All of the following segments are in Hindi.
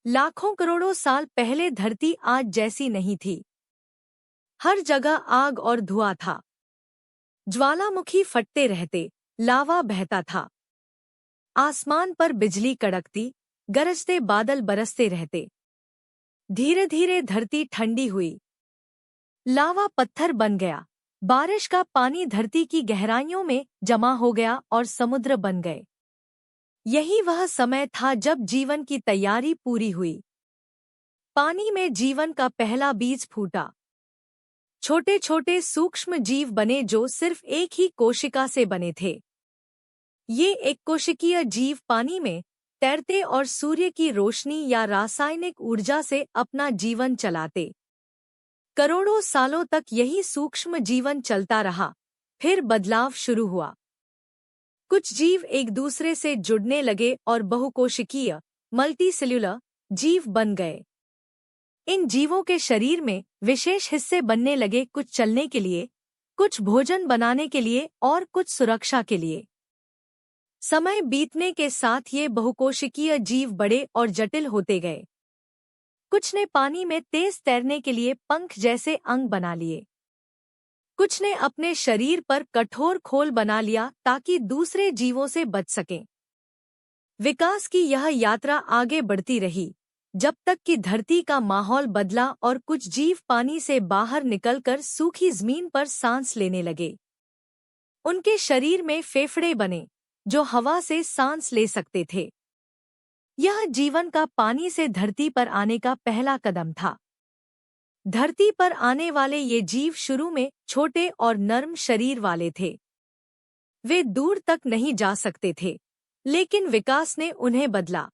लाखों करोड़ों साल पहले धरती आज जैसी नहीं थी। हर जगह आग और धुआं था। ज्वालामुखी फटते रहते, लावा बहता था। आसमान पर बिजली कड़कती, गरजते बादल बरसते रहते। धीरे धीरे धरती ठंडी हुई। लावा पत्थर बन गया। बारिश का पानी धरती की गहराइयों में जमा हो गया और समुद्र बन गए। यही वह समय था जब जीवन की तैयारी पूरी हुई। पानी में जीवन का पहला बीज फूटा। छोटे छोटे सूक्ष्म जीव बने जो सिर्फ एक ही कोशिका से बने थे। ये एक कोशिकीय जीव पानी में तैरते और सूर्य की रोशनी या रासायनिक ऊर्जा से अपना जीवन चलाते। करोड़ों सालों तक यही सूक्ष्म जीवन चलता रहा। फिर बदलाव शुरू हुआ। कुछ जीव एक दूसरे से जुड़ने लगे और बहुकोशिकीय मल्टीसेल्युलर जीव बन गए। इन जीवों के शरीर में विशेष हिस्से बनने लगे, कुछ चलने के लिए, कुछ भोजन बनाने के लिए और कुछ सुरक्षा के लिए। समय बीतने के साथ ये बहुकोशिकीय जीव बड़े और जटिल होते गए। कुछ ने पानी में तेज तैरने के लिए पंख जैसे अंग बना लिए। कुछ ने अपने शरीर पर कठोर खोल बना लिया ताकि दूसरे जीवों से बच सकें। विकास की यह यात्रा आगे बढ़ती रही जब तक कि धरती का माहौल बदला और कुछ जीव पानी से बाहर निकलकर सूखी जमीन पर सांस लेने लगे। उनके शरीर में फेफड़े बने जो हवा से सांस ले सकते थे। यह जीवन का पानी से धरती पर आने का पहला कदम था। धरती पर आने वाले ये जीव शुरू में छोटे और नर्म शरीर वाले थे। वे दूर तक नहीं जा सकते थे, लेकिन विकास ने उन्हें बदला।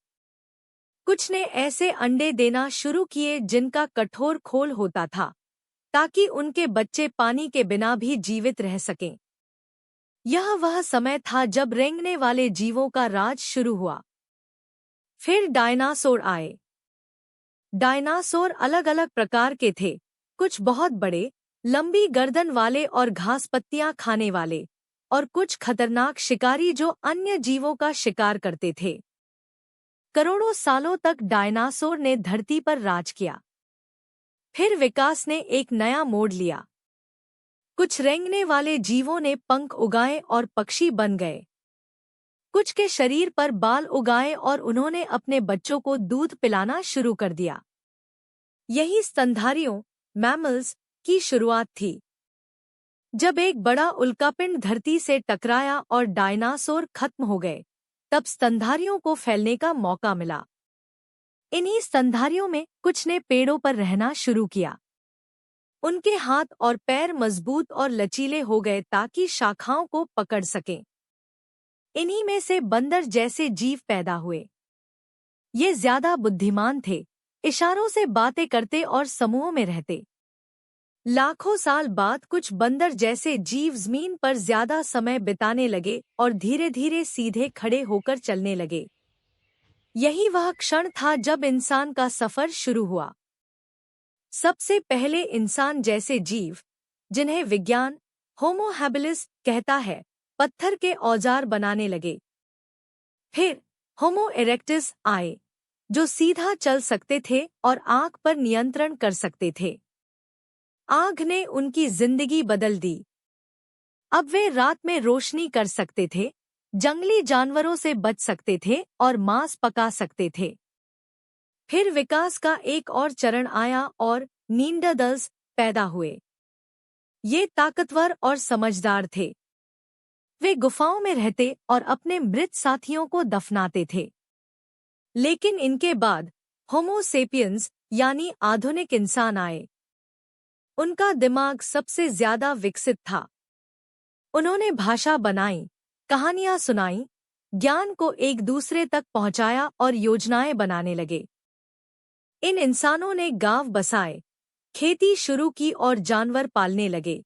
कुछ ने ऐसे अंडे देना शुरू किए जिनका कठोर खोल होता था ताकि उनके बच्चे पानी के बिना भी जीवित रह सकें। यह वह समय था जब रेंगने वाले जीवों का राज शुरू हुआ। फिर डायनासोर आए। डायनासोर अलग अलग प्रकार के थे, कुछ बहुत बड़े, लंबी गर्दन वाले और घास पत्तियां खाने वाले, और कुछ खतरनाक शिकारी जो अन्य जीवों का शिकार करते थे। करोड़ों सालों तक डायनासोर ने धरती पर राज किया। फिर विकास ने एक नया मोड़ लिया। कुछ रेंगने वाले जीवों ने पंख उगाए और पक्षी बन गए। कुछ के शरीर पर बाल उगाए और उन्होंने अपने बच्चों को दूध पिलाना शुरू कर दिया। यही स्तनधारियों मैमल्स की शुरुआत थी। जब एक बड़ा उल्कापिंड धरती से टकराया और डायनासोर खत्म हो गए, तब स्तनधारियों को फैलने का मौका मिला। इन्हीं स्तनधारियों में कुछ ने पेड़ों पर रहना शुरू किया। उनके हाथ और पैर मजबूत और लचीले हो गए ताकि शाखाओं को पकड़ सकें। इन्हीं में से बंदर जैसे जीव पैदा हुए। ये ज्यादा बुद्धिमान थे, इशारों से बातें करते और समूहों में रहते। लाखों साल बाद कुछ बंदर जैसे जीव जमीन पर ज्यादा समय बिताने लगे और धीरे धीरे सीधे खड़े होकर चलने लगे। यही वह क्षण था जब इंसान का सफर शुरू हुआ। सबसे पहले इंसान जैसे जीव, जिन्हें विज्ञान होमो हैबिलिस कहता है, पत्थर के औजार बनाने लगे। फिर होमो इरेक्टस आए, जो सीधा चल सकते थे और आग पर नियंत्रण कर सकते थे। आग ने उनकी जिंदगी बदल दी। अब वे रात में रोशनी कर सकते थे, जंगली जानवरों से बच सकते थे और मांस पका सकते थे। फिर विकास का एक और चरण आया और नींडरथैल्स पैदा हुए। ये ताकतवर और समझदार थे। वे गुफाओं में रहते और अपने मृत साथियों को दफनाते थे। लेकिन इनके बाद होमो सेपियंस यानी आधुनिक इंसान आए। उनका दिमाग सबसे ज्यादा विकसित था। उन्होंने भाषा बनाई, कहानियां सुनाई, ज्ञान को एक दूसरे तक पहुंचाया और योजनाएं बनाने लगे। इन इंसानों ने गांव बसाए, खेती शुरू की और जानवर पालने लगे।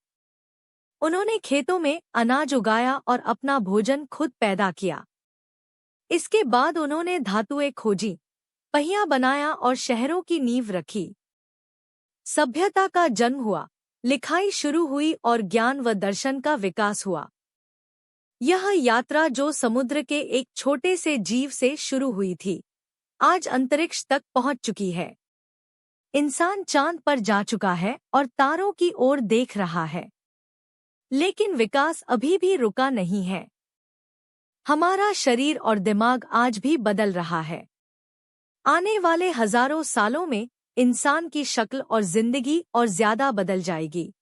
उन्होंने खेतों में अनाज उगाया और अपना भोजन खुद पैदा किया। इसके बाद उन्होंने धातुएं खोजी, पहिया बनाया और शहरों की नींव रखी। सभ्यता का जन्म हुआ, लिखाई शुरू हुई और ज्ञान व दर्शन का विकास हुआ। यह यात्रा जो समुद्र के एक छोटे से जीव से शुरू हुई थी, आज अंतरिक्ष तक पहुंच चुकी है। इंसान चांद पर जा चुका है और तारों की ओर देख रहा है। लेकिन विकास अभी भी रुका नहीं है। हमारा शरीर और दिमाग आज भी बदल रहा है। आने वाले हजारों सालों में इंसान की शक्ल और जिंदगी और ज्यादा बदल जाएगी।